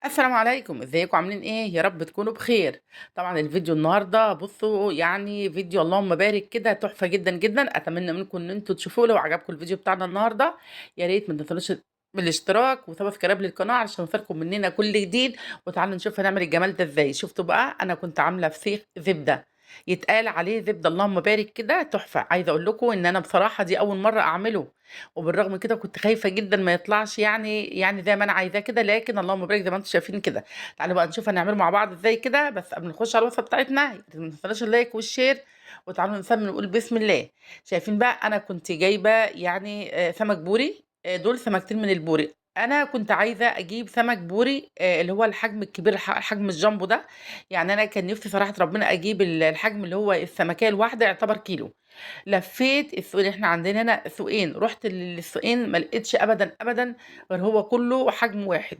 السلام عليكم، ازيكم عاملين ايه؟ يا رب تكونوا بخير. طبعا الفيديو النهارده بصوا يعني فيديو اللهم بارك كده تحفه جدا جدا. اتمنى منكم ان انتوا تشوفوه لو عجبكم الفيديو بتاعنا النهارده. يا ريت ما تنسونوش بالاشتراك وسبسكرايب للقناه علشان يوصلكم مننا كل جديد. وتعالوا نشوف هنعمل الجمال ده ازاي. شفتوا بقى انا كنت عامله فسيخ زبده، يتقال عليه زبده اللهم بارك كده تحفه. عايزه اقول لكم ان انا بصراحه دي اول مره اعمله، وبالرغم من كده كنت خايفة جدًا ما يطلعش يعني زي ما أنا عايزاه كده، لكن اللهم بارك زي ما أنتم شايفين كده. تعالوا بقى نشوف هنعمله مع بعض إزاي كده. بس قبل ما نخش على الوصفة بتاعتنا ما تنسوناش اللايك والشير، وتعالوا نسمي ونقول بسم الله. شايفين بقى أنا كنت جايبة يعني سمك بوري، دول سمكتين من البوري. أنا كنت عايزة أجيب سمك بوري اللي هو الحجم الكبير حجم الجامبو ده. يعني أنا كان نفسي صراحة ربنا أجيب الحجم اللي هو السمكية الواحدة يعتبر كيلو. لفيت السوقين، احنا عندنا هنا سوقين، رحت للسوقين ما لقيتش ابدا ابدا غير هو كله حجم واحد.